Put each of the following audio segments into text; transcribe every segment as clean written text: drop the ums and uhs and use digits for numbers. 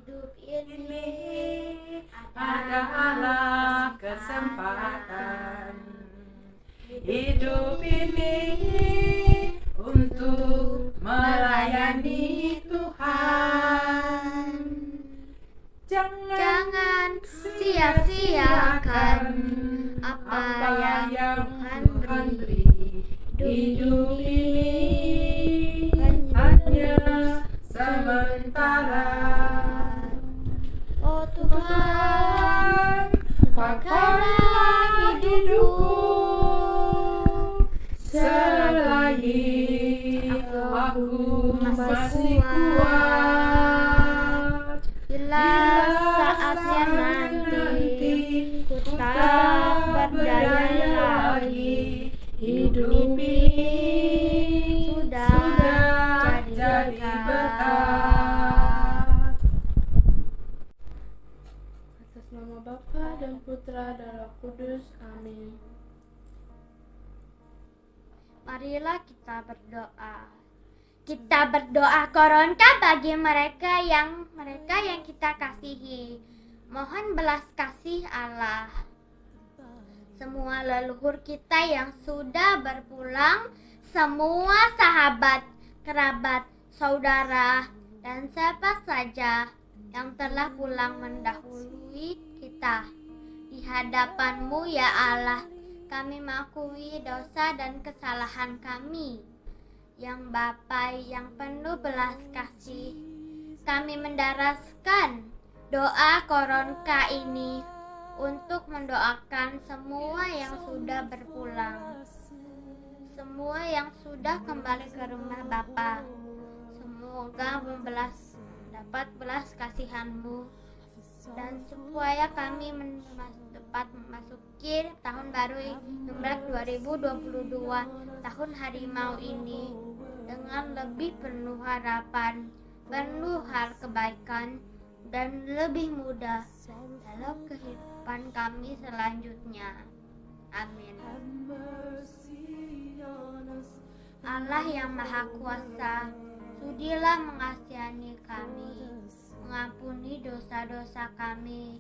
hidup ini adalah kesempatan. Hidup ini untuk melayani Tuhan. Jangan sia-siakan apa yang Tuhan beri. Hidup ini hanya sementara. Oh Tuhan, pakailah hidupku selagi aku masih kuat. bila saatnya nanti ku tak berdaya lagi, hidup ini sudah jadi berkat. Atas nama Bapa dan Putra dan Roh Kudus. Amin. Marilah kita berdoa. Kita berdoa koronka bagi mereka yang kita kasihi. Mohon belas kasih Allah. Semua leluhur kita yang sudah berpulang, semua sahabat, kerabat, saudara, dan siapa saja yang telah pulang mendahului kita. Di hadapan-Mu ya Allah, kami mengakui dosa dan kesalahan kami. Yang Bapa yang penuh belas kasih, kami mendaraskan doa koronka ini untuk mendoakan semua yang sudah berpulang, semua yang sudah kembali ke rumah Bapa. Semoga dapat belas kasihan-Mu, dan supaya kami dapat memasuki tahun baru Imlek 2022, tahun harimau ini dengan lebih penuh harapan, penuh hal kebaikan, dan lebih mudah dalam kehidupan kami selanjutnya. Amin. Allah yang Maha Kuasa, sudilah mengasihani kami, mengampuni dosa-dosa kami,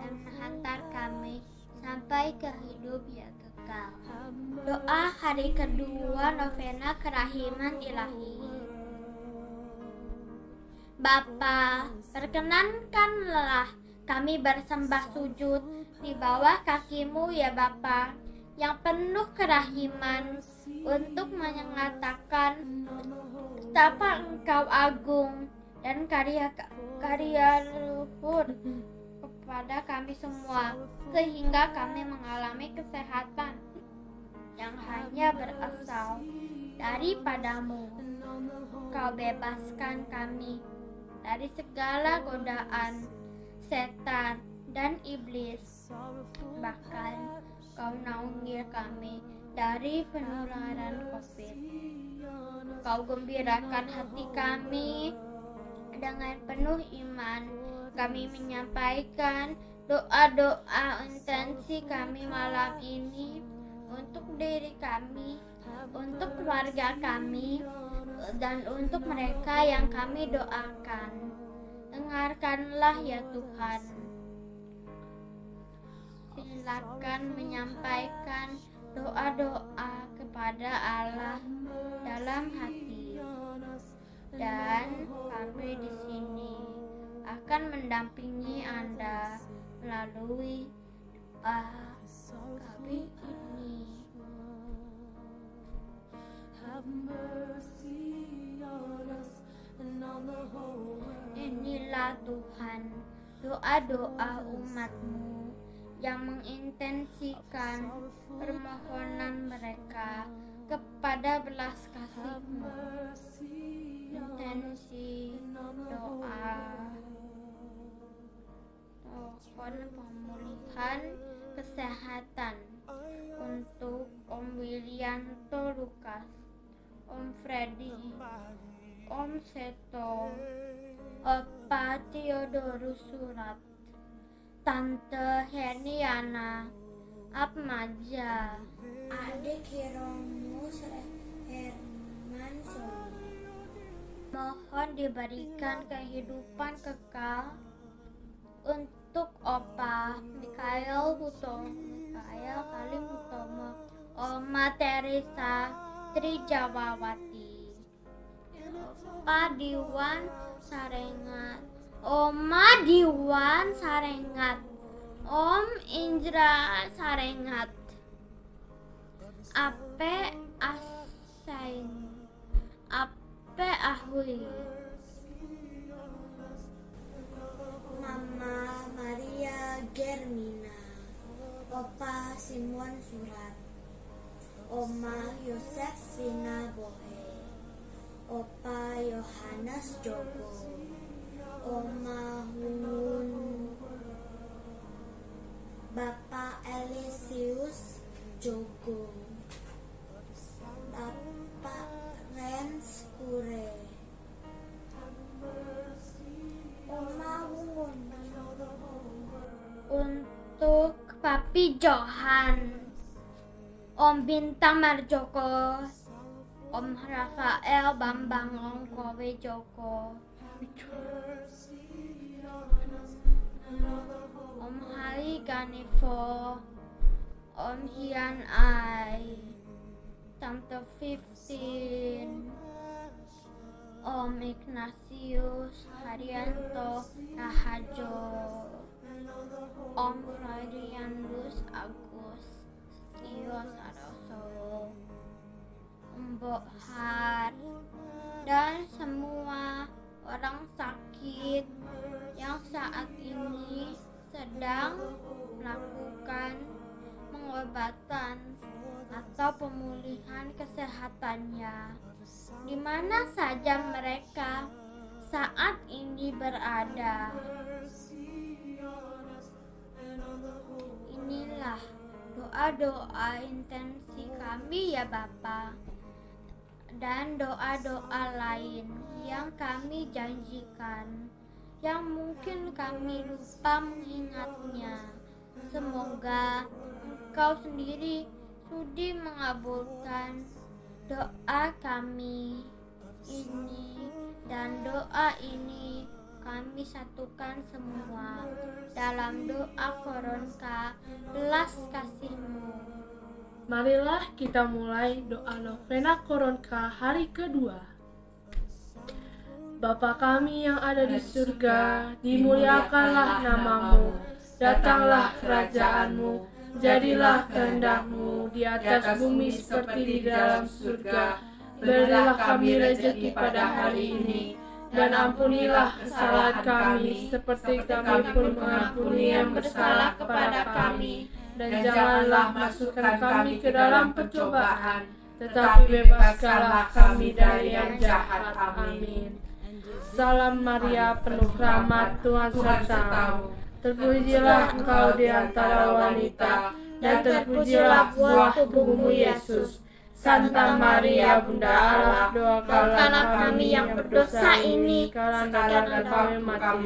dan menghantar kami sampai ke hidup yang kekal. Doa hari kedua novena kerahiman ilahi. Bapa, perkenankanlah kami bersembah sujud di bawah kaki-Mu ya Bapa, yang penuh kerahiman, untuk menyatakan betapa Engkau agung dan karya luhur kepada kami semua, sehingga kami mengalami kesehatan yang hanya berasal daripada-Mu. Kau bebaskan kami dari segala godaan setan dan iblis. Bahkan Kau naungi kami dari penularan COVID. Kau gembirakan hati kami dengan penuh iman. Kami menyampaikan doa-doa intensi kami malam ini untuk diri kami, untuk keluarga kami, dan untuk mereka yang kami doakan. Dengarkanlah ya Tuhan. Silakan menyampaikan doa-doa kepada Allah dalam hati, dan kami di sini akan mendampingi Anda melalui doa kami ini. Inilah Tuhan, doa-doa umat-Mu yang mengintensikan permohonan mereka kepada belas kasih-Mu. Intensi doa mohon pemulihan kesehatan untuk Om Wilianto Lukas, Om Freddy, Om Seto, Opa Theodorus Surat, Tante Heniana, Atmaja, Adik Hiromus Herman Soni, Mohon diberikan kehidupan kekal untuk Opa Mikael Kalimutomo, Oma Teresa Trijawawati, Opa Diwan Sarengat, Oma Diwan Sarengat, Om Indra Sarengat, Ape Ahui, Mama Maria Germina, Opa Simon Surat, Oma Yosefina Bohe, Opa Yohanes Joko, Oma Hungun, Bapak Elisius Joko, Bapak Rens Kure, Oma Hungun. untuk Papi Johan, Om Bintang Marjoko, Om Rafael Bambang Ongkowe Joko, Om Hari Ganifo, Om Hian Ai, Tante 15, Om Ignatius Haryanto Rahajo, Om Florianus Agus Tio Saroso, Mbok Har, dan semua orang sakit yang saat ini sedang melakukan pengobatan atau pemulihan kesehatannya, di mana saja mereka saat ini berada. Inilah doa-doa intensi kami ya Bapa, dan doa-doa lain yang kami janjikan yang mungkin kami lupa mengingatnya. Semoga Engkau sendiri sudi mengabulkan doa kami ini, dan doa ini kami satukan semua dalam doa Koronka belas kasih-Mu. Marilah kita mulai doa novena Koronka hari kedua. Bapa kami yang ada di surga, dimuliakanlah namamu, datanglah kerajaan-Mu, jadilah kehendak-Mu di atas bumi seperti di dalam surga. Berilah kami rezeki pada hari ini, dan ampunilah kesalahan kami seperti kami pun mengampuni yang bersalah kepada kami. Dan janganlah masukkan kami ke dalam pencobaan, tetapi bebaskanlah kami dari yang jahat. Amin. Salam Maria, penuh rahmat, Tuhan sertamu. Terpujilah engkau di antara wanita, dan terpujilah buah tubuhmu Yesus. Santa Maria, Bunda Allah, doakanlah kami yang berdosa ini, sekarang dan kami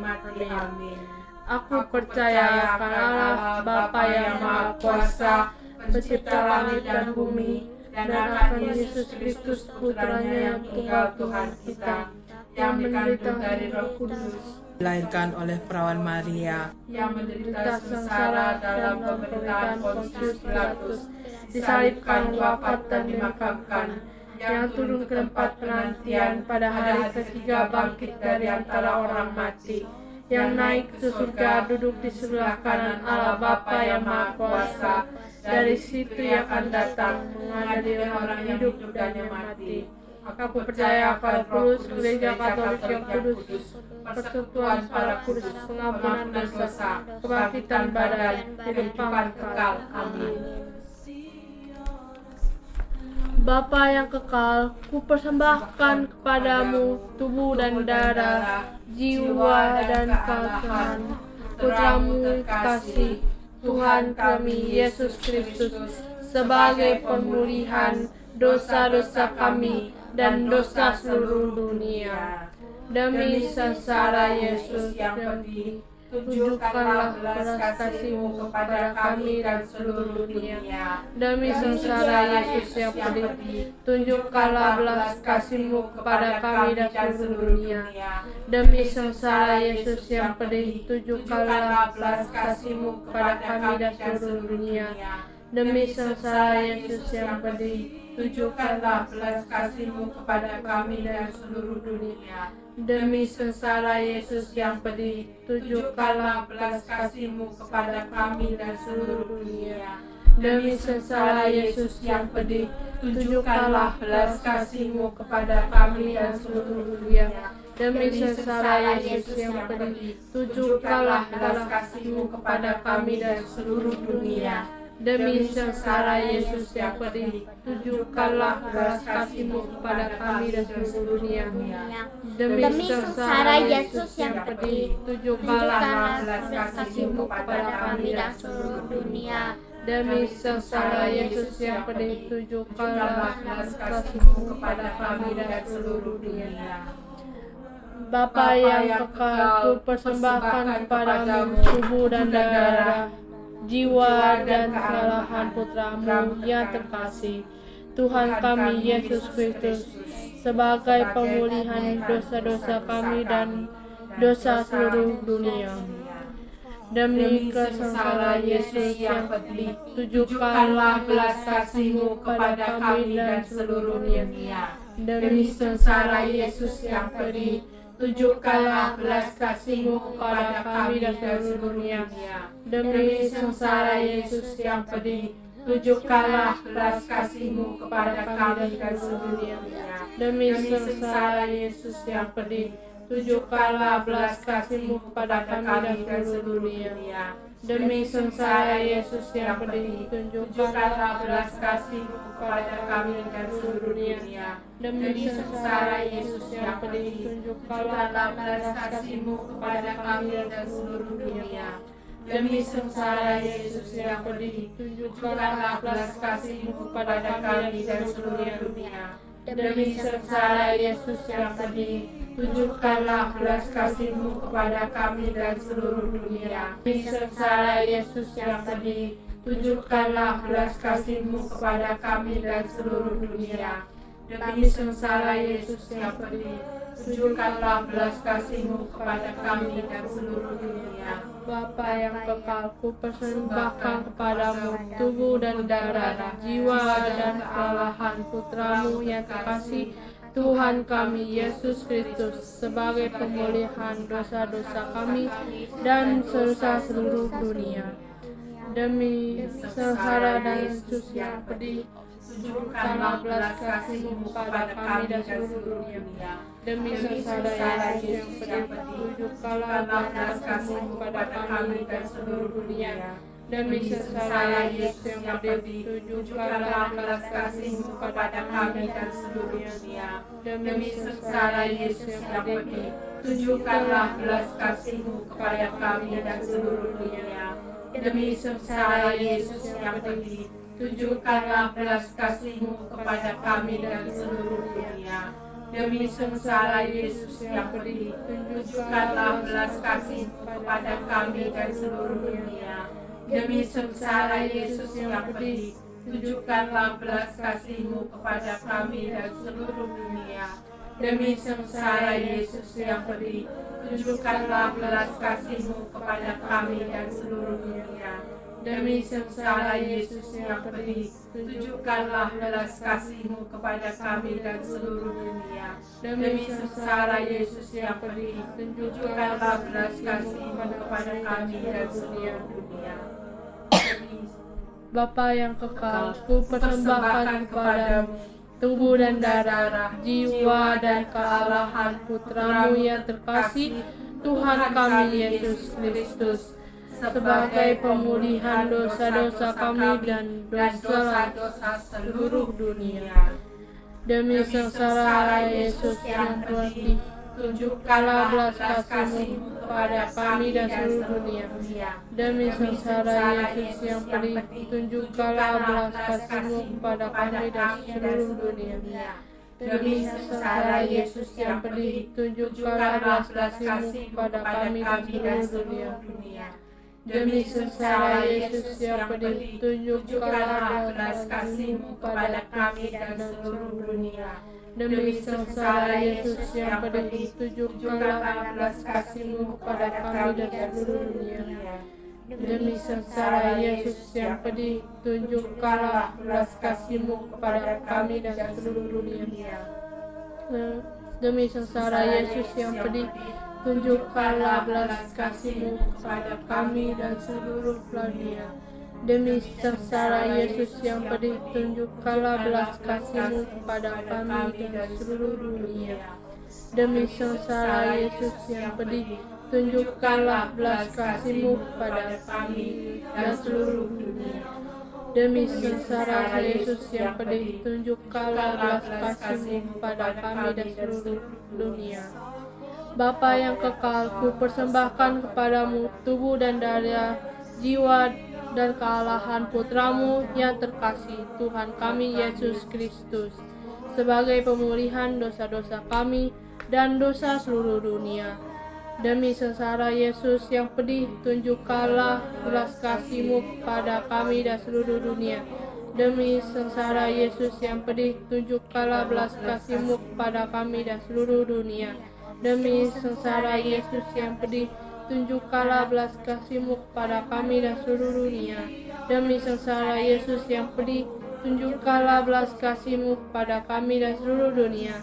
mati. Amin. Aku percaya akan Allah, Bapa yang Maha Kuasa, Pencipta langit dan bumi, dan akan Yesus Kristus, Putranya yang tunggal Tuhan kita, yang menderita dari Roh Kudus, dilahirkan oleh perawan Maria, yang menderita sengsara dalam pemerintahan Pontius Pilatus, disalibkan, wafat dan dimakamkan, yang turun ke tempat penantian, pada hari ketiga bangkit dari antara orang mati, yang naik ke surga, duduk di sebelah kanan Allah Bapa yang Maha Kuasa. Dari situ ia akan datang mengadili orang hidup dan yang mati. Aku percaya akan Kudus, Gereja Katolik yang kudus, persekutuan para kudus, pengampunan dosa, kebangkitan badan, kehidupan kekal. Amin. Bapa yang kekal, kupersembahkan kepadamu tubuh dan darah, jiwa dan kekasih Putramu kasih, Tuhan kami Yesus Kristus, sebagai pemulihan dosa-dosa kami dan dosa seluruh dunia. Demi sengsara Yesus yang pedih, tunjukkanlah belas kasih-Mu kepada kami dan seluruh dunia. Demi sengsara Yesus yang pedih, tunjukkanlah belas kasih-Mu kepada kami dan seluruh dunia. Demi sengsara Yesus yang pedih, tunjukkanlah belas kasih-Mu kepada kami dan seluruh dunia. Demi sengsara Yesus yang pedih, tunjukkanlah belas kasih-Mu kepada kami dan seluruh dunia. Demi sengsara Yesus yang pedih, tunjukkanlah belas kasih-Mu kepada kami dan seluruh dunia. Demi sengsara Yesus yang pedih, tunjukkanlah belas kasih-Mu kepada kami dan seluruh dunia. Demi sengsara Yesus yang pedih, tunjukkanlah belas kasih-Mu kepada kami dan seluruh dunia. Demi sengsara Yesus yang pedih, tunjukkanlah belas kasih-Mu kepada kami dan seluruh dunia. Demi sengsara Yesus yang pedih, tunjukkanlah belas kasih-Mu kepada kami dan seluruh dunia. Demi sengsara Yesus yang pedih, tunjukkanlah belas kasih-Mu kepada kami dan seluruh dunia. Bapa yang kekal, ku persembahkan kepadamu tubuh dan darah, jiwa dan kelelahan putra-Mu yang terkasih, Tuhan kami Yesus Kristus, sebagai pemulihan dosa-dosa kami dan dosa seluruh dunia. Demi kesengsara Yesus yang pedih, tunjukkanlah belas kasih-Mu kepada kami dan seluruh dunia. Demi sengsara Yesus yang pedih, tunjukkanlah belas kasih-Mu kepada kami dan seluruh dunia. Demi sengsara Yesus yang pedih, tunjukkanlah belas kasih-Mu kepada kami dan seluruh dunia. Demi sengsara Yesus yang pedih, tunjukkanlah belas kasih-Mu kepada kami dan seluruh dunia. Demi sengsara Yesus yang pedih, tunjukkanlah belas kasih-Mu kepada kami dan seluruh dunia. Demi sengsara Yesus yang pedih, tunjukkanlah belas kasih-Mu kepada kami dan seluruh dunia. Demi sengsara Yesus yang pedih, tunjukkanlah belas kasih-Mu kepada kami dan seluruh dunia. Demi sengsara Yesus yang pedih, tunjukkanlah belas kasih-Mu kepada kami dan seluruh dunia. Demi sengsara Yesus yang pedih, tunjukkanlah belas kasih-Mu kepada kami dan seluruh dunia. Demi sengsara Yesus yang pedih, tunjukkanlah belas kasih-Mu kepada kami dan seluruh dunia. Bapa yang kekal, ku persembahkan kepadamu tubuh dan darah, jiwa dan kelelahan putra-Mu yang terkasih, Tuhan kami Yesus Kristus, sebagai pemulihan dosa-dosa kami dan dosa seluruh dunia. Demi sengsara dan Yesus yang pedih, tunjukkanlah belas kasih-Mu kepada kami dan seluruh dunia. Demi sengsara Yesus yang pedih, tunjukkanlah belas kasih-Mu kepada kami dan seluruh dunia. Demi sengsara Yesus yang pedih, tunjukkanlah belas kasih-Mu kepada kami dan seluruh dunia. Demi sengsara Yesus yang pedih, tunjukkanlah belas kasih-Mu kepada kami dan seluruh dunia. Demi sengsara Yesus yang pedih, tunjukkanlah belas kasih-Mu kepada kami dan seluruh dunia. Demi sengsara Yesus yang pedih, tunjukkanlah belas kasih-Mu kepada kami dan seluruh dunia. Demi sengsara Yesus yang pedih, tunjukkanlah belas kasih-Mu kepada kami dan seluruh dunia. Demi sengsara Yesus yang pedih, tunjukkanlah belas kasih-Mu kepada kami dan seluruh dunia. Demi sengsara Yesus yang pedih, tunjukkanlah belas kasih-Mu kepada kami dan seluruh dunia. Demi sengsara Yesus yang pedih, tunjukkanlah belas kasih-Mu kepada kami dan seluruh dunia. Bapa yang kekal, ku persembahkan kepadamu tubuh dan darah, jiwa dan kelelahan putra-Mu yang terkasih, Tuhan kami Yesus Kristus, sebagai pemulihan dosa-dosa kami dan dosa seluruh dunia. Demi sengsara Yesus yang pedih, tunjukkanlah belas kasih-Mu kepada kami dan seluruh dunia. Demi sengsara Yesus yang pedih, tunjukkanlah belas kasih-Mu kepada kami dan seluruh dunia. Demi sengsara Yesus yang pedih, tunjukkanlah belas kasih-Mu kepada kami dan seluruh dunia. Demi sengsara Yesus yang pedih, tunjukkanlah belas kasih-Mu kepada kami dan seluruh dunia. Demi sengsara Yesus yang pedih, tunjukkanlah belas kasih-Mu kepada kami dan seluruh dunia. Demi sengsara Yesus yang pedih, tunjukkanlah belas kasih-Mu kepada kami dan seluruh dunia. Demi sengsara Yesus yang pedih, tunjukkanlah belas kasih-Mu kepada kami dan seluruh dunia. Demi sengsara Yesus yang pedih, tunjukkanlah belas kasih-Mu kepada kami dan seluruh dunia. Demi sengsara Yesus yang pedih, tunjukkanlah belas kasih-Mu kepada kami dan seluruh dunia. Demi sengsara Yesus yang pedih, tunjukkanlah belas kasih-Mu kepada kami dan seluruh dunia. Bapa yang kekal, ku persembahkan kepadamu tubuh dan darah, jiwa dan kealahan Putramu yang terkasih, Tuhan kami Yesus Kristus, sebagai pemulihan dosa-dosa kami dan dosa seluruh dunia. Demi sengsara Yesus yang pedih, tunjukkanlah belas kasih-Mu kepada kami dan seluruh dunia. Demi sengsara Yesus yang pedih, tunjukkanlah belas kasih-Mu kepada kami dan seluruh dunia. Demi sengsara Yesus yang pedih, tunjukkanlah belas kasih-Mu kepada kami dan seluruh dunia. Demi sengsara Yesus yang pedih, tunjukkanlah belas kasih-Mu kepada kami dan seluruh dunia.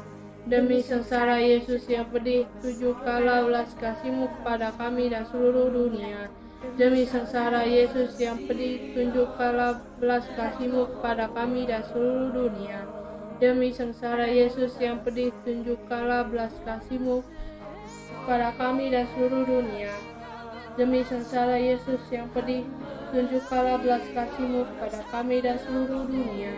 Demi sengsara Yesus yang pedih, tunjukkanlah belas kasih-Mu kepada kami dan seluruh dunia. Demi sengsara Yesus yang pedih, tunjukkanlah belas kasih-Mu kepada kami dan seluruh dunia. Demi sengsara Yesus yang pedih, tunjukkanlah belas kasih-Mu kepada kami dan seluruh dunia. Demi sengsara Yesus yang pedih, tunjukkanlah belas kasih-Mu kepada kami dan seluruh dunia.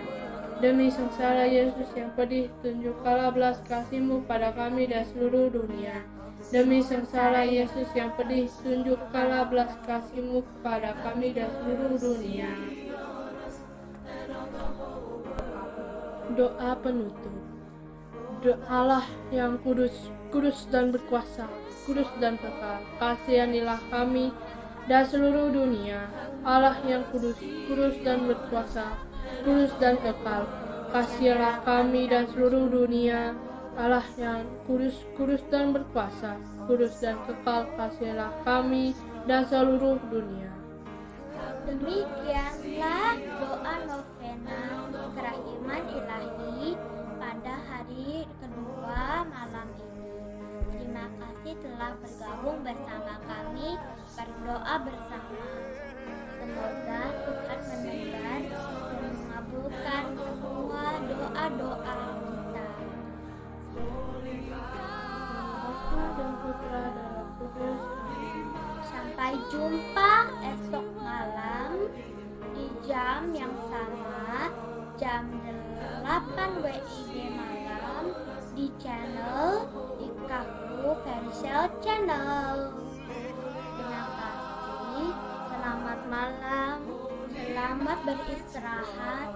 Demi sengsara Yesus yang pedih, tunjukkanlah belas kasih-Mu pada kami dan seluruh dunia. Demi sengsara Yesus yang pedih, tunjukkanlah belas kasih-Mu kepada kami dan seluruh dunia. Doa penutup. Allah yang kudus, kudus dan berkuasa, kudus dan kekal, kasihanilah kami dan seluruh dunia. Allah yang kudus, kudus dan berkuasa, kudus dan kekal, kasihilah kami dan seluruh dunia. Allah yang kudus, kudus dan berkuasa, kudus dan kekal, kasihilah kami dan seluruh dunia. Demikianlah doa novena kerahiman ilahi pada hari kedua malam ini. Terima kasih telah bergabung bersama kami berdoa bersama. Semoga Tuhan mendengar dan mengabulkan semua doa-doa kita. Bapa dan Putra dan Roh Kudus. Sampai jumpa esok malam di jam yang sama, jam 8 WIB malam di channel Ikaku Fairytale Channel. Terima kasih. Selamat malam, selamat beristirahat.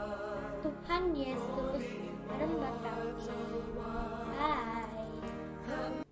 Tuhan Yesus memberkati. Bye.